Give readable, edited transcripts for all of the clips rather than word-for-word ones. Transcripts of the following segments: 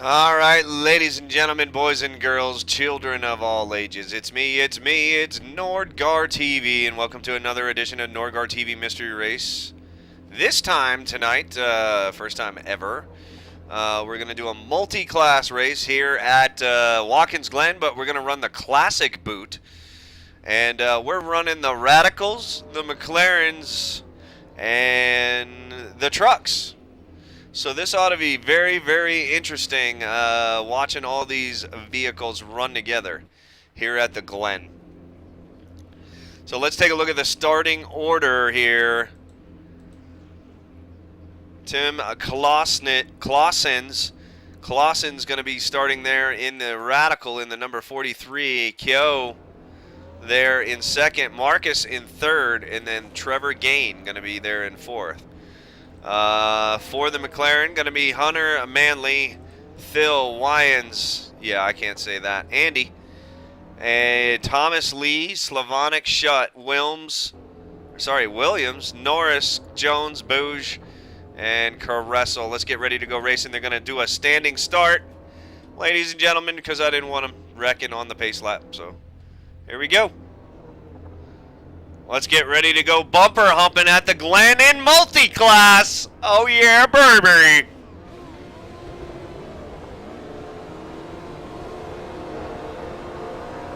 All right, ladies and gentlemen, boys and girls, children of all ages, it's me, it's Nordgar TV, and welcome to another edition of Nordgar TV Mystery Race. This time tonight, first time ever, we're going to do a multi-class race here at Watkins Glen, but we're going to run the Classic Boot. And we're running the Radicals, the McLarens, and the trucks. So this ought to be very, very interesting watching all these vehicles run together here at the Glen. So let's take a look at the starting order here. Tim Clausen's going to be starting there in the Radical in the number 43. Kyo there in second. Marcus in third. And then Trevor Gain going to be there in fourth. For the McLaren, going to be Hunter Manley, Phil Wyans, yeah, I can't say that, Andy, and Thomas Lee, Slavonic Shutt, Williams, Norris, Jones, Bouge, and Caressel. Let's get ready to go racing. They're going to do a standing start, ladies and gentlemen, because I didn't want them wrecking on the pace lap. So here we go. Let's get ready to go bumper humping at the Glen in multi-class. Oh yeah, baby.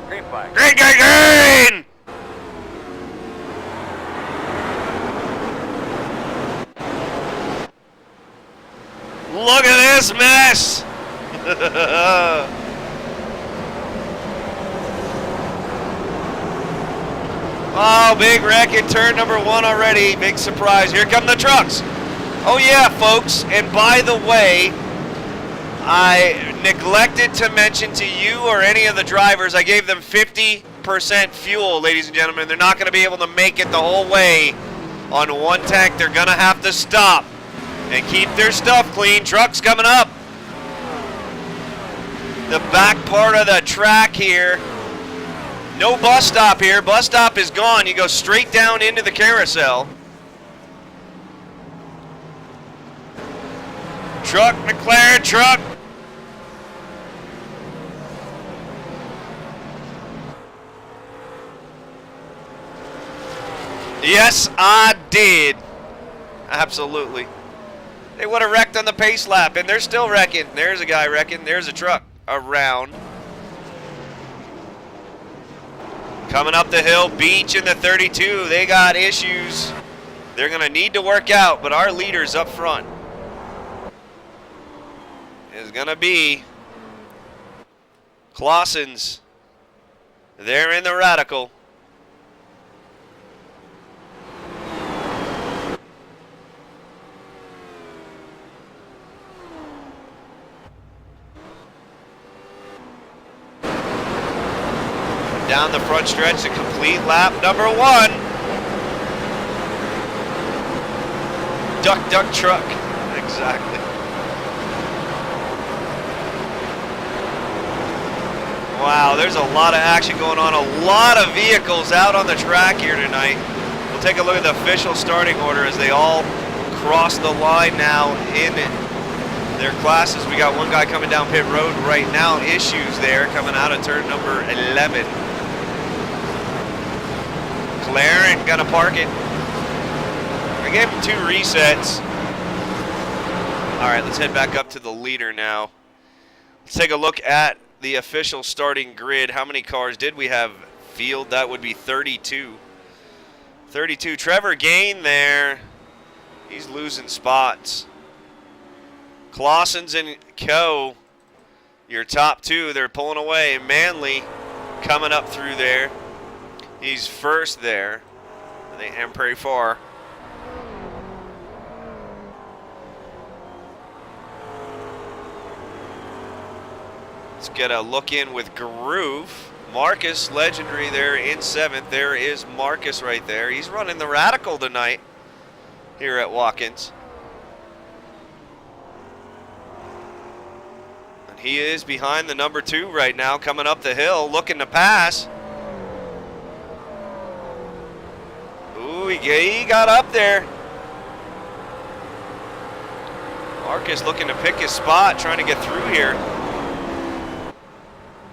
Green flag. Green, green, green! Look at this mess. Oh, big wreck in turn number one already. Big surprise. Here come the trucks. Oh, yeah, folks. And by the way, I neglected to mention to you or any of the drivers, I gave them 50% fuel, ladies and gentlemen. They're not going to be able to make it the whole way on one tank. They're going to have to stop and keep their stuff clean. Trucks coming up. The back part of the track here. No bus stop here. Bus stop is gone. You go straight down into the carousel. Truck, McLaren, truck. Yes, I did. Absolutely. They would have wrecked on the pace lap, and they're still wrecking. There's a guy wrecking. There's a truck around. Coming up the hill, Beach in the 32. They got issues. They're going to need to work out, but our leaders up front is going to be Clausen's. They're in the Radical. Down the front stretch, a complete lap number one. Duck, duck, truck. Exactly. Wow, there's a lot of action going on. A lot of vehicles out on the track here tonight. We'll take a look at the official starting order as they all cross the line now in their classes. We got one guy coming down pit road right now. Issues there coming out of turn number 11. McLaren gonna park it. I gave him 2 resets. All right, let's head back up to the leader now. Let's take a look at the official starting grid. How many cars did we have field? That would be 32. 32. Trevor Gain there. He's losing spots. Clausen's and Co. Your top 2. They're pulling away. Manley coming up through there. He's first there. The MP4. Let's get a look in with Groove. Marcus, legendary there in 7th. There is Marcus right there. He's running the Radical tonight here at Watkins. And he is behind the number 2 right now, coming up the hill, looking to pass. Ooh, he got up there. Marcus looking to pick his spot, trying to get through here.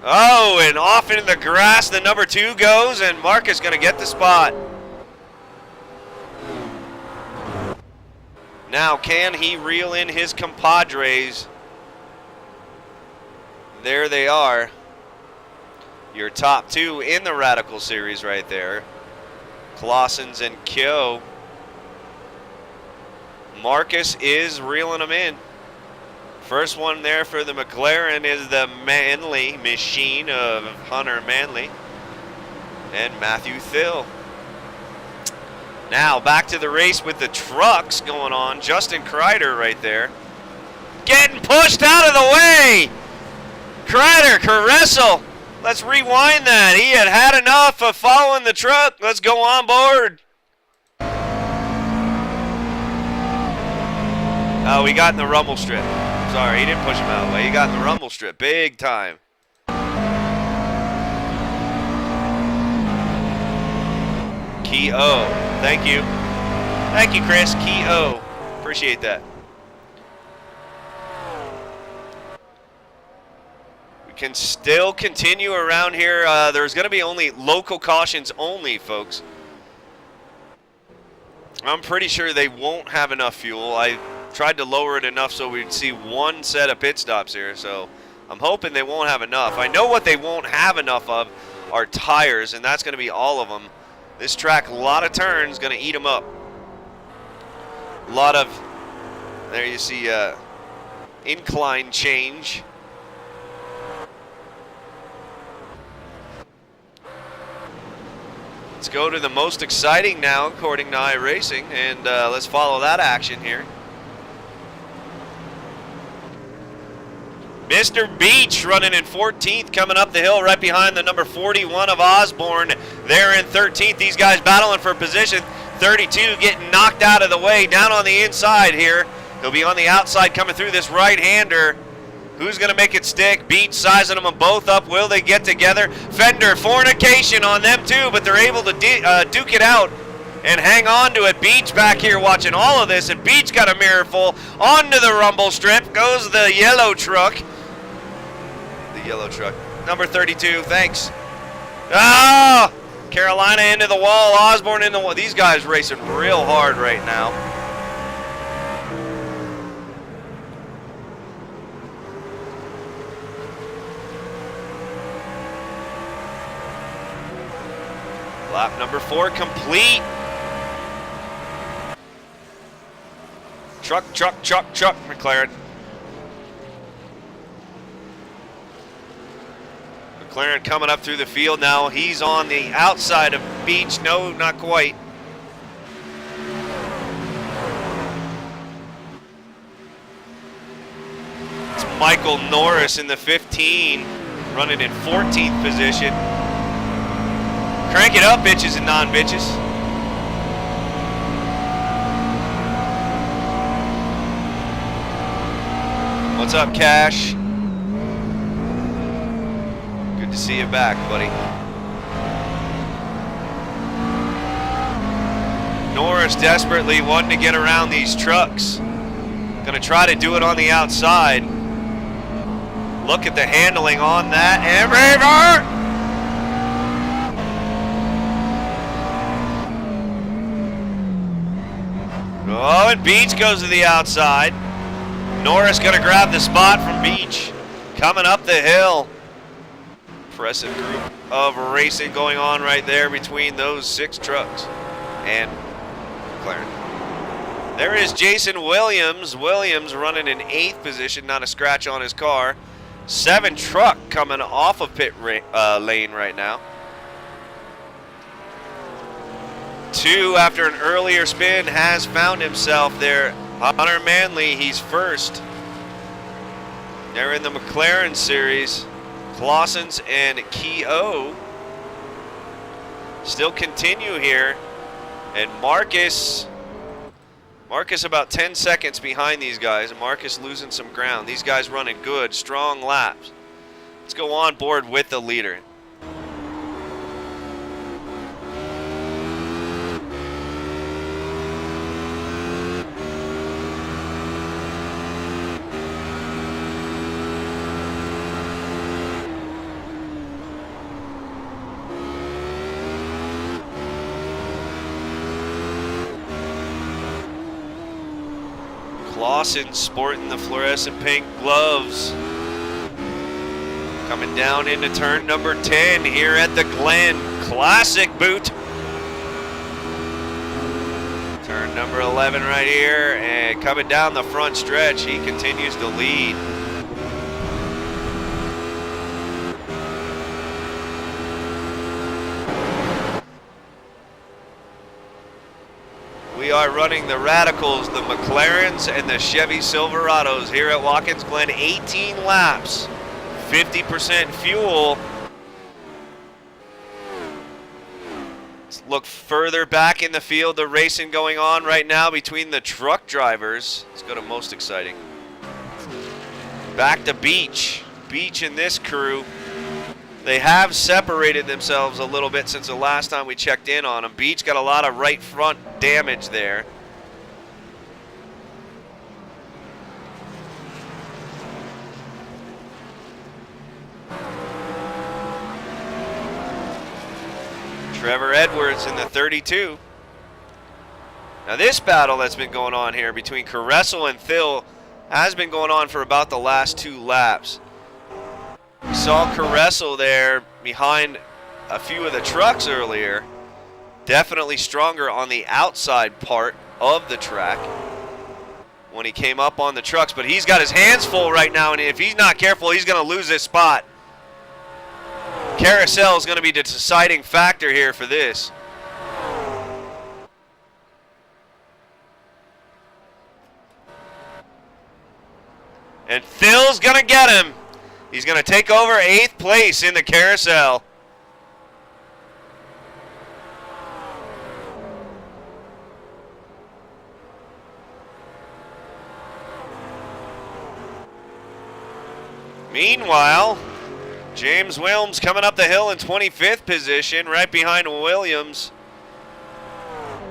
Oh, and off into the grass the number 2 goes, and Marcus going to get the spot. Now, can he reel in his compadres? There they are. Your top 2 in the Radical Series right there. Claussens and Kyo. Marcus is reeling them in. First one there for the McLaren is the Manley machine of Hunter Manley and Matthew Thill. Now back to the race with the trucks going on. Justin Kreider right there. Getting pushed out of the way. Kreider, Caressel. Let's rewind that. He had enough of following the truck. Let's go on board. Oh, we got in the rumble strip. Sorry, he didn't push him out of the way. He got in the rumble strip. Big time. Key O. Thank you. Thank you, Chris. Key O. Appreciate that. We can still continue around here. There's going to be only local cautions only, folks. I'm pretty sure they won't have enough fuel. I tried to lower it enough so we'd see one set of pit stops here, so I'm hoping they won't have enough. I know what they won't have enough of are tires, and that's going to be all of them. This track, a lot of turns, going to eat them up. A lot of, there you see incline change. Let's go to the most exciting now, according to iRacing, and let's follow that action here. Mr. Beach running in 14th, coming up the hill right behind the number 41 of Osborne. They're in 13th. These guys battling for position. 32 getting knocked out of the way down on the inside here. He'll be on the outside coming through this right-hander. Who's going to make it stick? Beach sizing them both up. Will they get together? Fender fornication on them too, but they're able to duke it out and hang on to it. Beach back here watching all of this, and Beach got a mirror full. Onto the rumble strip goes the yellow truck. The yellow truck. Number 32, thanks. Ah! Carolina into the wall, Osborne in the wall. These guys racing real hard right now. Lap number 4 complete. Truck, McLaren. McLaren coming up through the field now. He's on the outside of Beach. No, not quite. It's Michael Norris in the 15, running in 14th position. Crank it up, bitches and non-bitches. What's up, Cash? Good to see you back, buddy. Norris desperately wanting to get around these trucks. Gonna try to do it on the outside. Look at the handling on that. And Raver! Oh, and Beach goes to the outside. Norris gonna grab the spot from Beach. Coming up the hill. Impressive group of racing going on right there between those 6 trucks and McLaren. There is Jason Williams. Williams running in 8th position, not a scratch on his car. 7 truck coming off of pit lane right now. 2 after an earlier spin has found himself there. Hunter Manley, he's first. They're in the McLaren series. Claussens and Keo still continue here. And Marcus about 10 seconds behind these guys. And Marcus losing some ground. These guys running good, strong laps. Let's go on board with the leader. Clausen sporting the fluorescent pink gloves. Coming down into turn number 10 here at the Glen Classic Boot. Turn number 11 right here, and coming down the front stretch, he continues to lead. We are running the Radicals, the McLarens, and the Chevy Silverados here at Watkins Glen. 18 laps, 50% fuel. Let's look further back in the field. The racing going on right now between the truck drivers. Let's go to most exciting. Back to Beach. Beach and this crew. They have separated themselves a little bit since the last time we checked in on them. Beach got a lot of right front damage there. Trevor Edwards in the 32. Now this battle that's been going on here between Caressel and Thill has been going on for about the last 2 laps. We saw Caressel there behind a few of the trucks earlier. Definitely stronger on the outside part of the track when he came up on the trucks, but he's got his hands full right now, and if he's not careful, he's going to lose this spot. Carousel is going to be the deciding factor here for this. And Phil's going to get him. He's going to take over 8th place in the carousel. Meanwhile, James Wilms coming up the hill in 25th position, right behind Williams.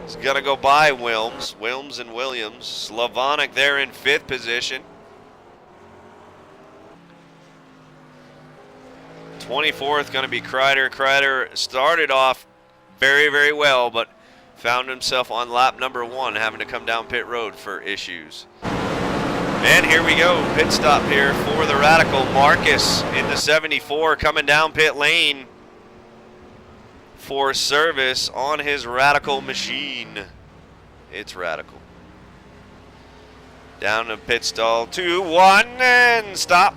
He's going to go by Wilms and Williams. Slavonic there in 5th position. 24th going to be Kreider. Kreider started off very, very well, but found himself on lap number 1 having to come down pit road for issues. And here we go, pit stop here for the Radical. Marcus in the 74 coming down pit lane for service on his Radical machine. It's Radical. Down to pit stall, 2, 1, and stop.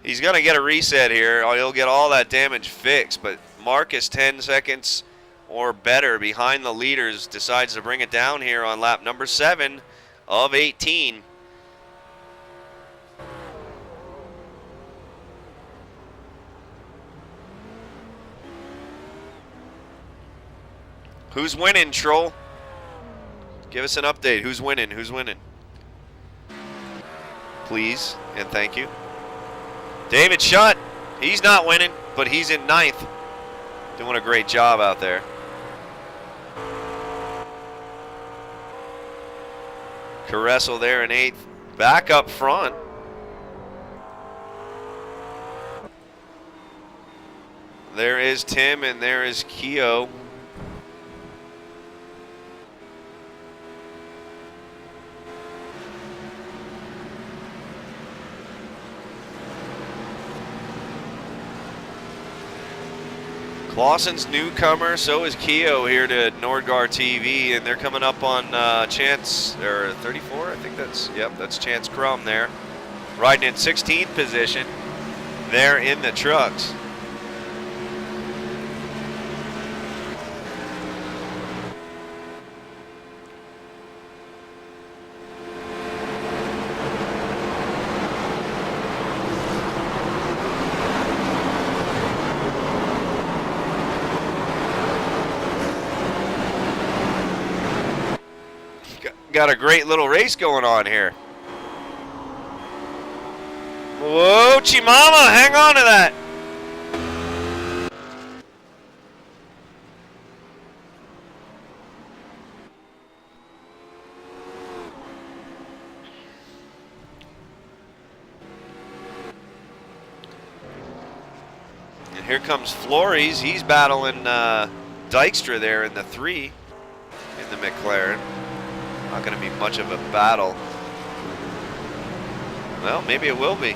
He's going to get a reset here. He'll get all that damage fixed, but Marcus 10 seconds or better behind the leaders decides to bring it down here on lap number 7 of 18. Who's winning, Troll? Give us an update. Who's winning? Who's winning? Please and thank you. David Shutt, he's not winning, but he's in 9th. Doing a great job out there. Caressel there in 8th. Back up front. There is Tim and there is Keogh. Clausen's newcomer, so is Keogh here to Nordgar TV, and they're coming up on Chance, or 34, I think that's, yep, that's Chance Crum there. Riding in 16th position there in the trucks. Got a great little race going on here. Whoa, Chimama, hang on to that. And here comes Flores. He's battling Dykstra there in the 3 in the McLaren. Not going to be much of a battle. Well, maybe it will be.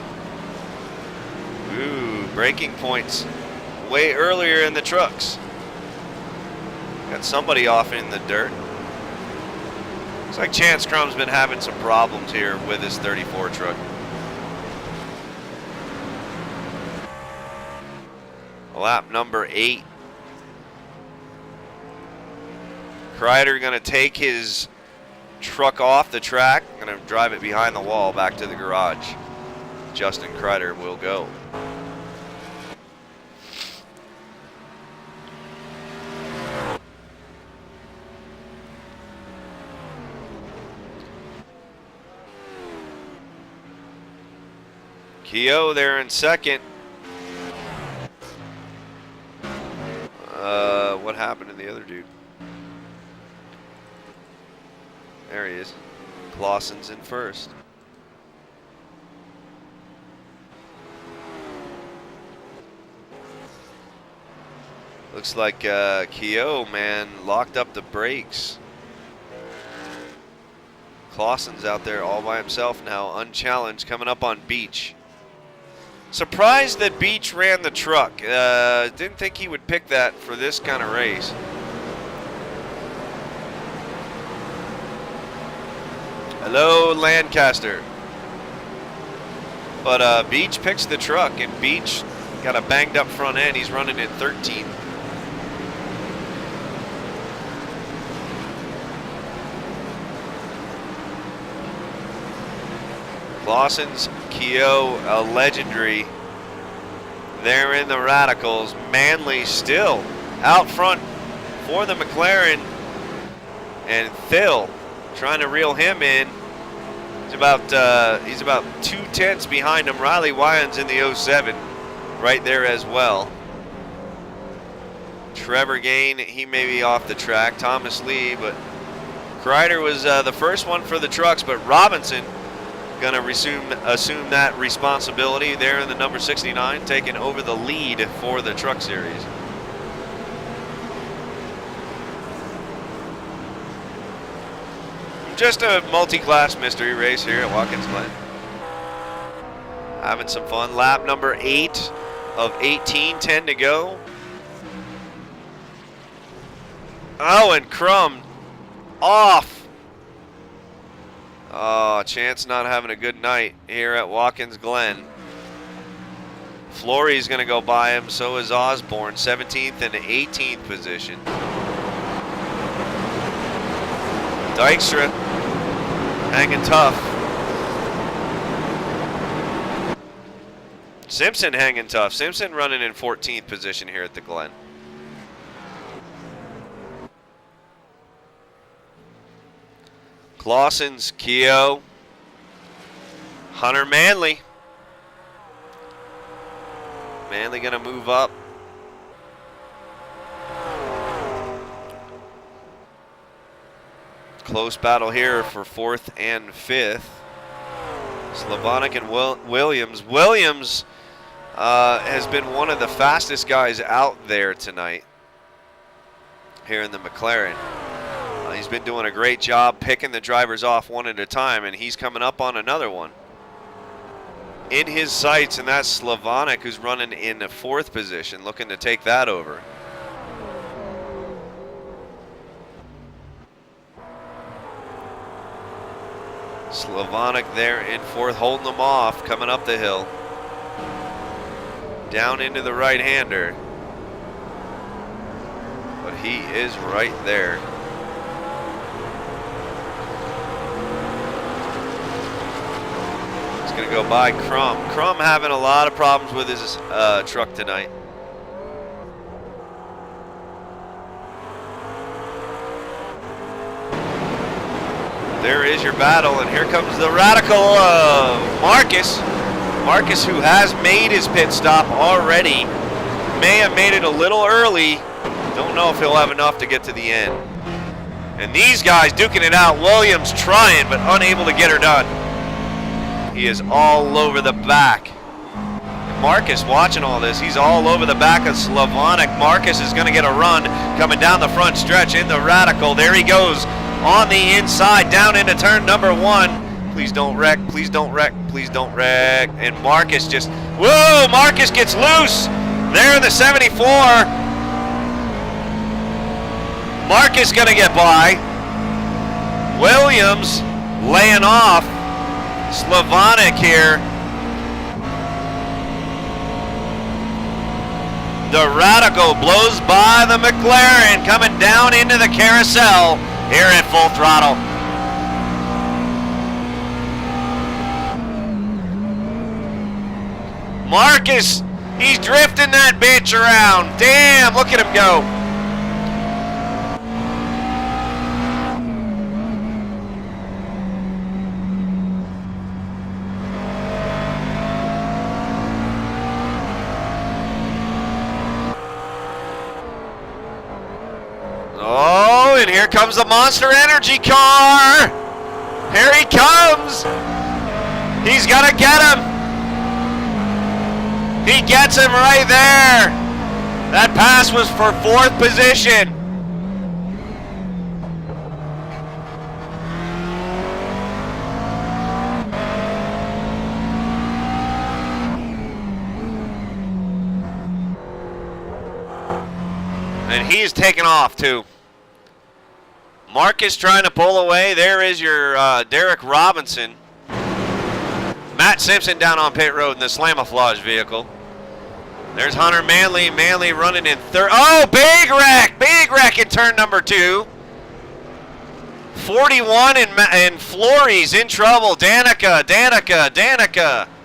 Ooh, braking points way earlier in the trucks. Got somebody off in the dirt. Looks like Chance Crum's been having some problems here with his 34 truck. Lap number 8. Kreider going to take his truck off the track. Going to drive it behind the wall back to the garage. Justin Kreider will go. Keogh there in second. What happened to the other dude? There he is. Clausen's in first. Looks like Keogh, man, locked up the brakes. Clausen's out there all by himself now, unchallenged, coming up on Beach. Surprised that Beach ran the truck. Didn't think he would pick that for this kind of race. Hello, Lancaster. But Beach picks the truck, and Beach got a banged up front end. He's running in 13th. Clausen's Keogh, a legendary. They're in the Radicals. Manley still out front for the McLaren. And Phil trying to reel him in. He's about 2/10 behind him. Riley Wyans in the 07 right there as well. Trevor Gain, he may be off the track. Thomas Lee, but Kreider was the first one for the trucks, but Robinson going to assume that responsibility there in the number 69, taking over the lead for the truck series. Just a multi-class mystery race here at Watkins Glen. Having some fun. Lap number 8 of 18, 10 to go. Oh, and Crum off. Oh, Chance not having a good night here at Watkins Glen. Flory's going to go by him, so is Osborne, 17th and 18th position. Dykstra hanging tough. Simpson hanging tough. Simpson running in 14th position here at the Glen. Clausen's Keogh. Hunter Manley. Manley going to move up. Close battle here for 4th and 5th. Slavonic and Williams. Williams has been one of the fastest guys out there tonight here in the McLaren. He's been doing a great job picking the drivers off one at a time, and he's coming up on another one. In his sights, and that's Slavonic, who's running in the 4th position, looking to take that over. Slavonic there in 4th, holding them off, coming up the hill. Down into the right-hander. But he is right there. He's going to go by Crum. Crum having a lot of problems with his truck tonight. There is your battle, and here comes the radical Marcus. Marcus, who has made his pit stop already, may have made it a little early. Don't know if he'll have enough to get to the end. And these guys duking it out. Williams trying, but unable to get her done. He is all over the back. Marcus watching all this. He's all over the back of Slavonic. Marcus is going to get a run coming down the front stretch in the radical. There he goes. on the inside, down into turn number 1. Please don't wreck, please don't wreck, please don't wreck. And Marcus just, whoa, Marcus gets loose. There in the 74. Marcus gonna get by. Williams laying off Slavonic here. The Radical blows by the McLaren, coming down into the carousel here at full throttle. Marcus, he's drifting that bitch around. Damn, look at him go. Oh, and here comes the Monster Energy car. Here he comes. He's gonna get him. He gets him right there. That pass was for 4th position. And he's taken off too. Marcus trying to pull away. There is your Derek Robinson. Matt Simpson down on pit road in the Slamaflage vehicle. There's Hunter Manley. Manley running in 3rd. Oh, big wreck in turn number 2. 41 and Flory's in trouble. Danica.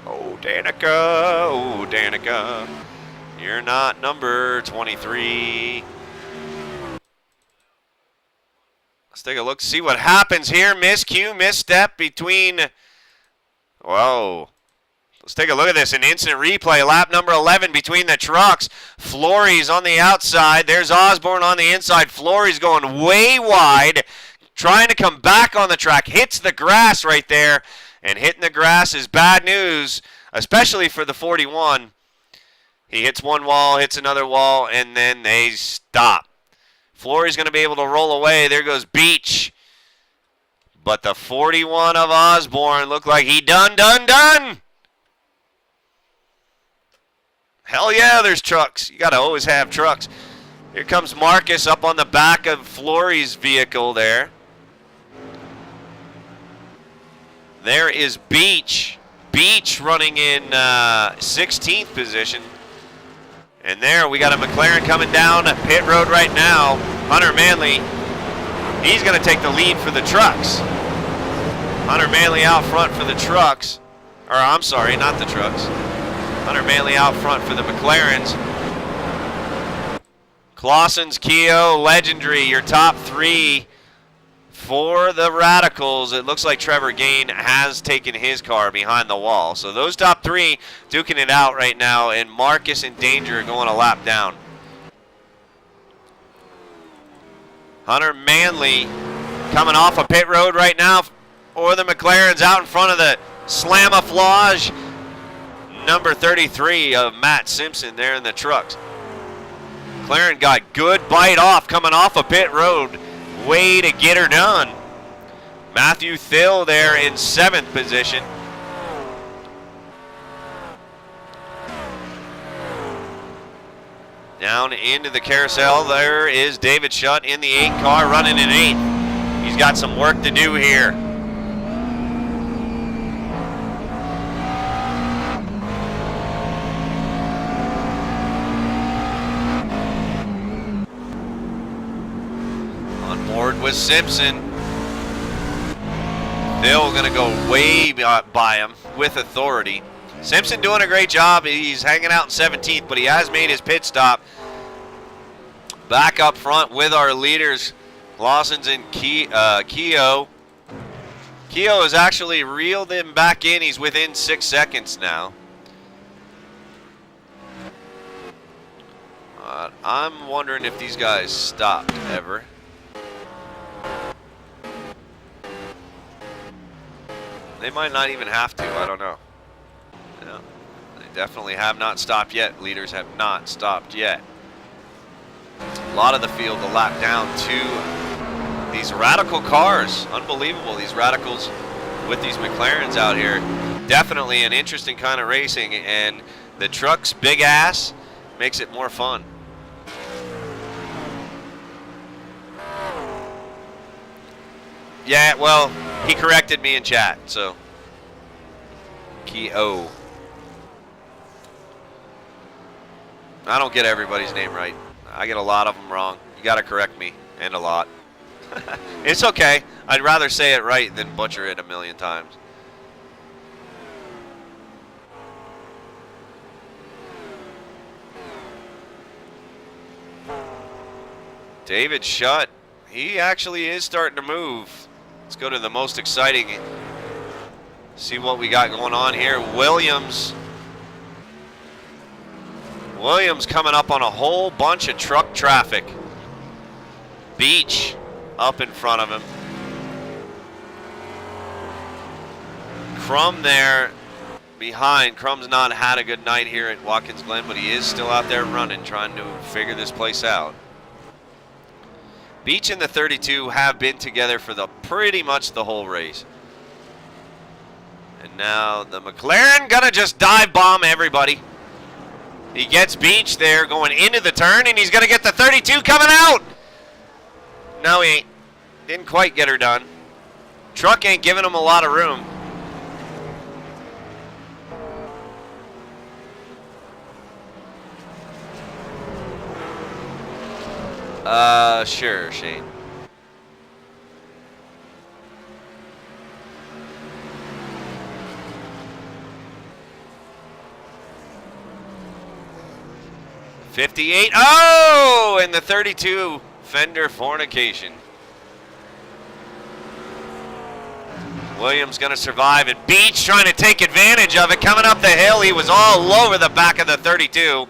Oh, Danica. You're not number 23. Let's take a look, see what happens here. Misstep between, whoa. Let's take a look at this, an instant replay. Lap number 11 between the trucks. Flory's on the outside. There's Osborne on the inside. Flory's going way wide, trying to come back on the track. Hits the grass right there, and hitting the grass is bad news, especially for the 41. He hits one wall, hits another wall, and then they stop. Flory's going to be able to roll away. There goes Beach. But the 41 of Osborne looked like he done. Hell yeah, there's trucks. You got to always have trucks. Here comes Marcus up on the back of Flory's vehicle there. There is Beach. Beach running in 16th position. And there we got a McLaren coming down pit road right now. Hunter Manley, he's going to take the lead for the trucks. Hunter Manley out front for the trucks. Or I'm sorry, not the trucks. Hunter Manley out front for the McLarens. Clausen's Keogh, Legendary, your top 3 for the Radicals. It looks like Trevor Gain has taken his car behind the wall. So those top 3 duking it out right now, and Marcus and Danger are going a lap down. Hunter Manley coming off a pit road right now for the McLarens out in front of the Slamaflage. Number 33 of Matt Simpson there in the trucks. McLaren got good bite off coming off a pit road. Way to get her done. Matthew Thill there in 7th position. Down into the carousel, there is David Shutt in the 8 car running in 8th. He's got some work to do here. With Simpson. Thill going to go way by him with authority. Simpson doing a great job. He's hanging out in 17th, but he has made his pit stop. Back up front with our leaders, Clausen's and Keogh. Keogh has actually reeled him back in. He's within 6 seconds now. I'm wondering if these guys stopped ever. They might not even have to, I don't know. Yeah, they definitely have not stopped yet. Leaders have not stopped yet. A lot of the field a lap down to These radical cars, unbelievable. These radicals with these McLarens out here. Definitely an interesting kind of racing, and the truck's big ass makes it more fun. Yeah, well, he corrected me in chat, so. Keo. I don't get everybody's name right. I get a lot of them wrong. You got to correct me, and a lot. It's okay. I'd rather say it right than butcher it a million times. David Shutt. He actually is starting to move. Let's go to the most exciting. See what we got going on here. Williams coming up on a whole bunch of truck traffic. Beach up in front of him. Crum there behind. Crum's not had a good night here at Watkins Glen, but he is still out there running, trying to figure this place out. Beach and the 32 have been together for pretty much the whole race. And now the McLaren gonna just dive bomb everybody. He gets Beach there going into the turn, and he's gonna get the 32 coming out. No, he ain't. Didn't quite get her done. Truck ain't giving him a lot of room. Sure, Shane. '58. Oh, and the 32 fender fornication. Williams gonna survive, and Beach trying to take advantage of it. Coming up the hill, he was all over the back of the 32.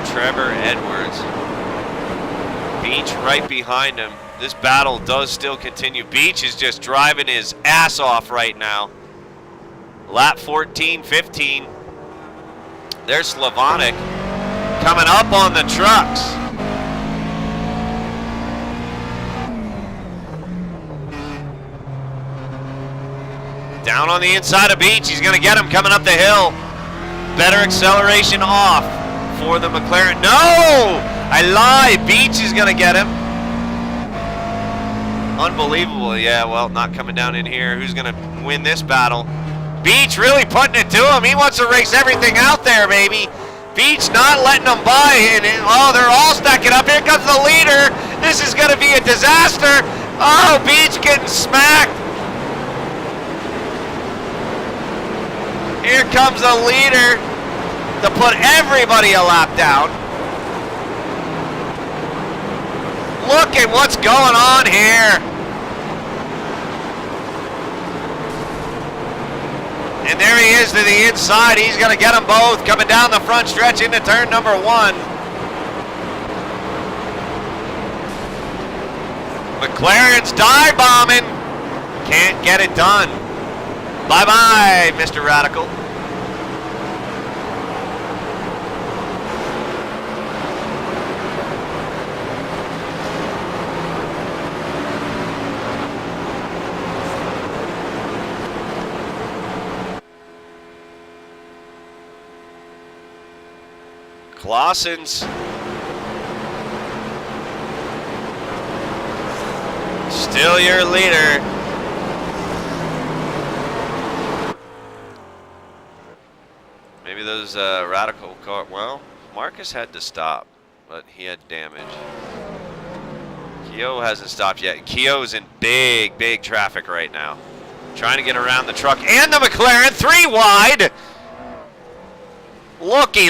Trevor Edwards. Beach right behind him. This battle does still continue. Beach is just driving his ass off right now. Lap 14, 15. There's Slavonic coming up on the trucks. Down on the inside of Beach. He's going to get him coming up the hill. Better acceleration off for the McLaren. No! I lied. Beach is going to get him. Unbelievable. Yeah, well, not coming down in here. Who's going to win this battle? Beach really putting it to him. He wants to race everything out there, baby. Beach not letting them by. And oh, they're all stacking up. Here comes the leader. This is going to be a disaster. Oh, Beach getting smacked. Here comes the leader to put everybody a lap down. Look at what's going on here. And there he is to the inside. He's going to get them both coming down the front stretch into turn number 1. McLaren's dive bombing. Can't get it done. Bye-bye, Mr. Radical. Clausen's still your leader. Maybe those radical car. Well, Marcus had to stop, but he had damage. Keo hasn't stopped yet. Keo's in big traffic right now. Trying to get around the truck and the McLaren. 3 wide. Looky.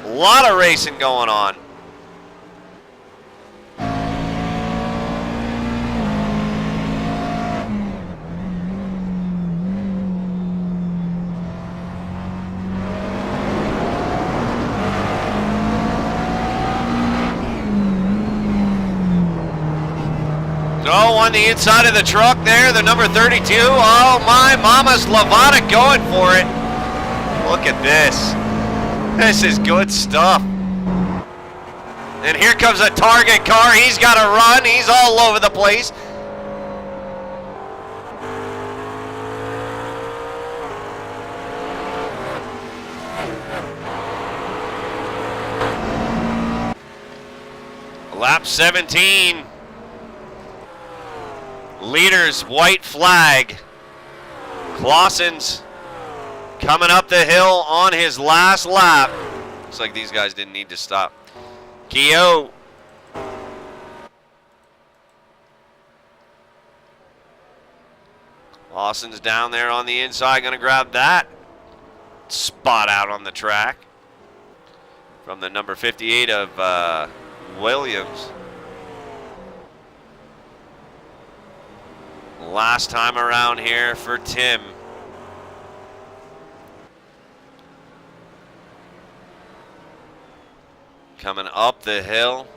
A lot of racing going on. on the inside of the truck there, the number 32. Oh my mama's Lavada going for it. Look at this. This is good stuff. And here comes a target car. He's got to run. He's all over the place. Lap 17. Leaders, white flag. Clausen's coming up the hill on his last lap. Looks like these guys didn't need to stop. Keogh. Lawson's down there on the inside, going to grab that spot out on the track from the number 58 of Williams. Last time around here for Tim. Coming up the hill.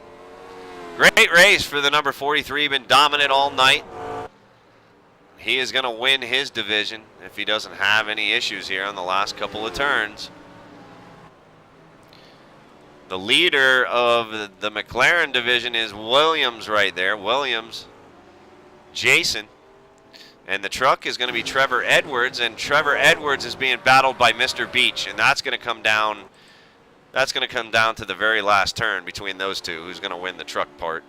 Great race for the number 43, been dominant all night. He is going to win his division if he doesn't have any issues here on the last couple of turns. The leader of the McLaren division is Williams right there. Williams, Jason. And the truck is going to be Trevor Edwards, and Trevor Edwards is being battled by Mr. Beach, and that's going to come down. That's going to come down to the very last turn between those two. Who's going to win the truck part?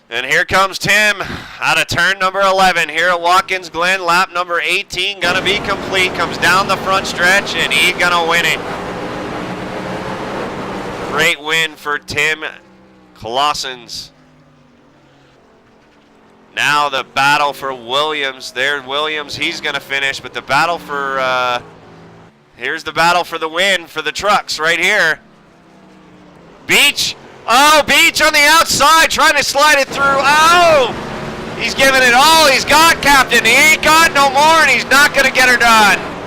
And here comes Tim out of turn number 11 here at Watkins Glen. Lap number 18 going to be complete. Comes down the front stretch, and he's going to win it. Great win for Tim Clausen's. Now the battle for Williams. There's Williams. He's going to finish, but the battle for here's the battle for the win for the trucks right here. Beach. Oh, Beach on the outside trying to slide it through. Oh, he's giving it all he's got, Captain. He ain't got no more, and he's not going to get her done.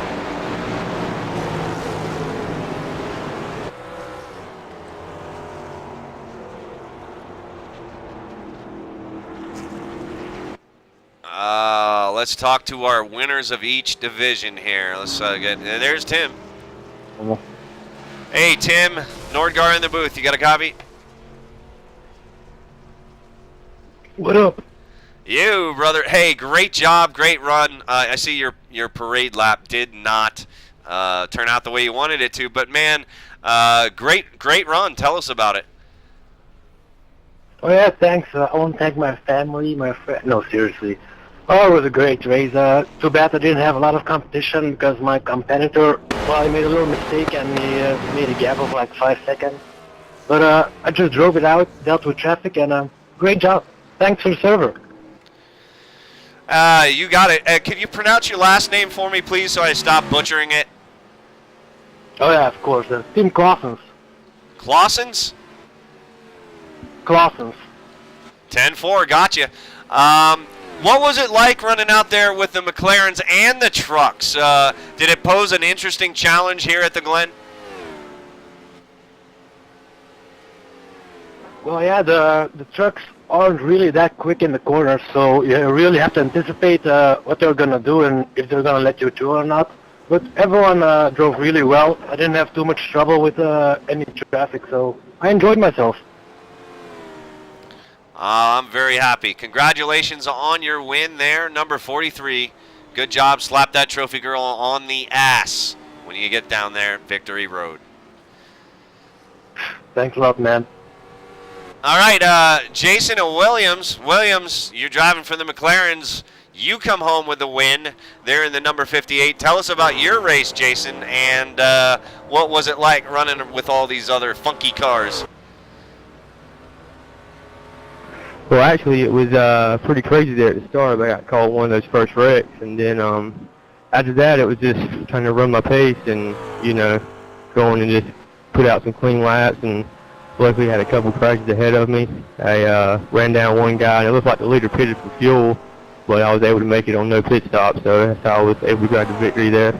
Let's talk to our winners of each division here. Let's get. There's Tim. Hey, Tim. Nordgar in the booth. You got a copy? What up? You, brother. Hey, great job. Great run. I see your parade lap did not turn out the way you wanted it to, but man, great run. Tell us about it. Oh yeah, thanks. I want to thank my family, my friend. No, seriously. Oh, it was a great race. Too bad I didn't have a lot of competition because my competitor, well, he made a little mistake and he made a gap of like 5 seconds. But I just drove it out, dealt with traffic, and great job. Thanks for the server. You got it. Can you pronounce your last name for me, please, so I stop butchering it? Oh yeah, of course. Tim Clausen's. Clausen's? Clausen's. 10-4, gotcha. What was it like running out there with the McLarens and the trucks? Did it pose an interesting challenge here at the Glen? Well, yeah, the trucks aren't really that quick in the corner, so you really have to anticipate what they're going to do and if they're going to let you through or not. But everyone drove really well. I didn't have too much trouble with any traffic, so I enjoyed myself. I'm very happy. Congratulations on your win there, number 43. Good job. Slap that trophy girl on the ass when you get down there Victory Road. Thanks a lot, man. All right, Jason and Williams. Williams, you're driving for the McLarens. You come home with the win. They're in the number 58. Tell us about your race, Jason, and what was it like running with all these other funky cars? Well, actually, it was pretty crazy there at the start. I got caught one of those first wrecks, and then after that, it was just trying to run my pace and, you know, going and just put out some clean laps, and luckily had a couple crashes ahead of me. I ran down one guy, and it looked like the leader pitted for fuel, but I was able to make it on no pit stop, so that's how I was able to grab the victory there.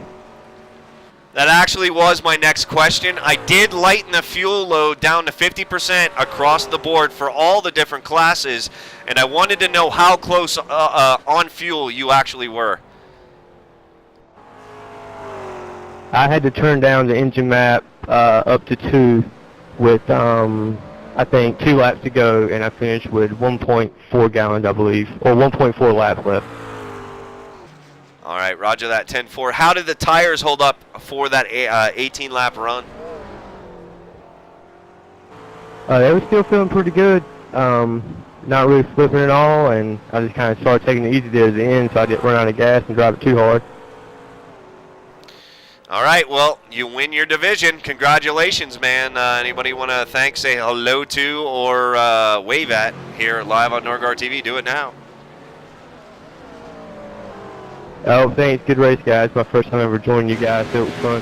That actually was my next question. I did lighten the fuel load down to 50% across the board for all the different classes, and I wanted to know how close on fuel you actually were. I had to turn down the engine map up to 2 with, I think, 2 laps to go, and I finished with 1.4 gallons, I believe, or 1.4 laps left. All right, roger that, 10-4. How did the tires hold up for that 18-lap run? They were still feeling pretty good. Not really slipping at all, and I just kind of started taking it easy there at the end, so I didn't run out of gas and drive it too hard. All right, well, you win your division. Congratulations, man. Anybody want to thank, say hello to, or wave at here live on Norgard TV? Do it now. Oh, thanks. Good race, guys. My first time ever joining you guys, so it was fun.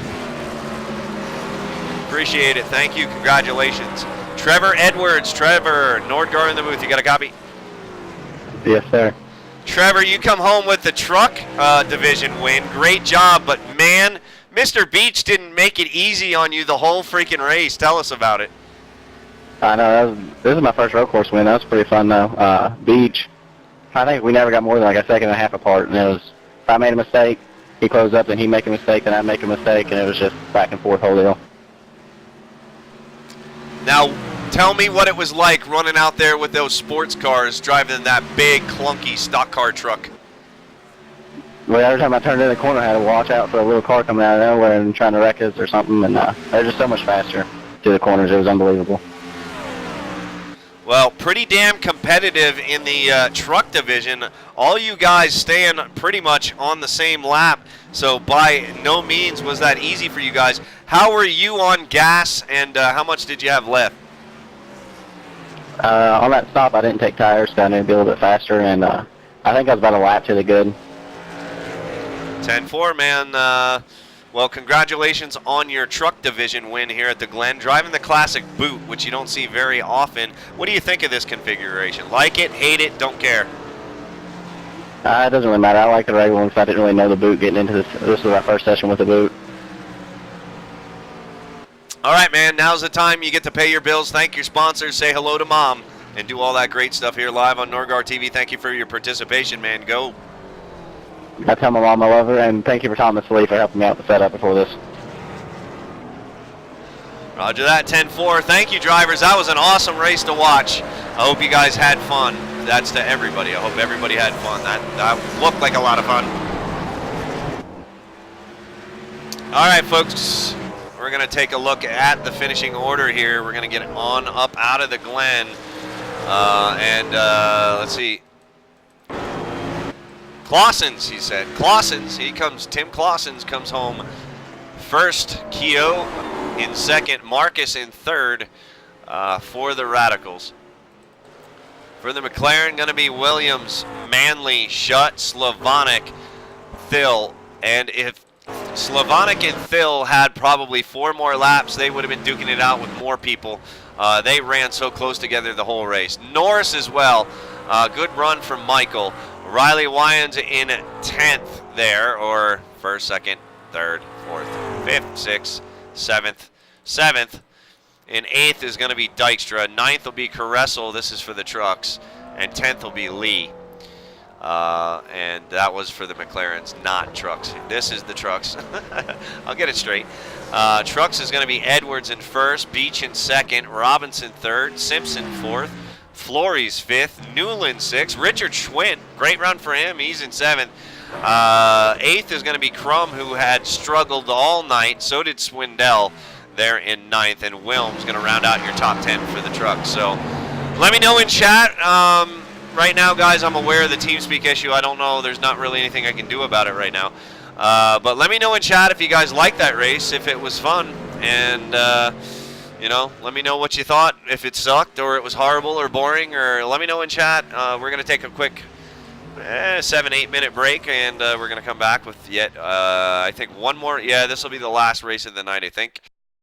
Appreciate it. Thank you. Congratulations. Trevor Edwards. Trevor, Nordgar in the booth. You got a copy? Yes, sir. Trevor, you come home with the truck division win. Great job, but man, Mr. Beach didn't make it easy on you the whole freaking race. Tell us about it. I know. This is my first road course win. That was pretty fun, though. Beach, I think we never got more than like a second and a half apart, and it was, if I made a mistake, he closed up, then he'd make a mistake, then I'd make a mistake, and it was just back and forth whole deal. Now, tell me what it was like running out there with those sports cars, driving that big, clunky stock car truck. Well, every time I turned in the corner, I had to watch out for a little car coming out of nowhere and trying to wreck us or something, and they're just so much faster to the corners. It was unbelievable. Well, pretty damn competitive in the truck division. All you guys staying pretty much on the same lap, so by no means was that easy for you guys. How were you on gas, and how much did you have left? On that stop, I didn't take tires, so I needed to be a little bit faster, and I think I was about a lap to the good. 10-4, man. Well, congratulations on your truck division win here at the Glen. Driving the Classic Boot, which you don't see very often. What do you think of this configuration? Like it, hate it, don't care? It doesn't really matter. I like the regular one because I didn't really know the boot getting into this. This was our first session with the boot. All right, man. Now's the time you get to pay your bills, thank your sponsors, say hello to Mom, and do all that great stuff here live on Norgar TV. Thank you for your participation, man. Go. I tell my mom I love her, and thank you for Thomas Lee for helping me out with the setup before this. Roger that, 10-4. Thank you, drivers. That was an awesome race to watch. I hope you guys had fun. That's to everybody. I hope everybody had fun. That looked like a lot of fun. All right, folks. We're going to take a look at the finishing order here. We're going to get on up out of the Glen. Let's see. Claussens, he said. Claussens, Tim Claussens comes home first. Keogh in second. Marcus in third for the Radicals. For the McLaren, going to be Williams, Manley, Schutt, Slavonic, Thill. And if Slavonic and Thill had probably 4 more laps, they would have been duking it out with more people. They ran so close together the whole race. Norris as well. Good run from Michael. Riley Wyans in 10th there, or first, second, third, fourth, fifth, sixth, seventh. In 8th is going to be Dykstra. 9th will be Caressel. This is for the trucks. And 10th will be Lee. And that was for the McLarens, not trucks. This is the trucks. I'll get it straight. Trucks is going to be Edwards in first, Beach in second, Robinson third, Simpson fourth, Flores 5th, Newland 6th, Richard Schwint, great run for him, he's in 7th. 8th is going to be Crum, who had struggled all night, so did Swindell there in 9th, and Wilm's going to round out your top 10 for the truck. So let me know in chat. Right now, guys, I'm aware of the TeamSpeak issue. I don't know, there's not really anything I can do about it right now. But let me know in chat if you guys liked that race, if it was fun, and you know, let me know what you thought, if it sucked or it was horrible or boring, or let me know in chat. We're going to take a quick 7-8 minute break, and we're going to come back with yet, I think, one more. Yeah, this will be the last race of the night, I think.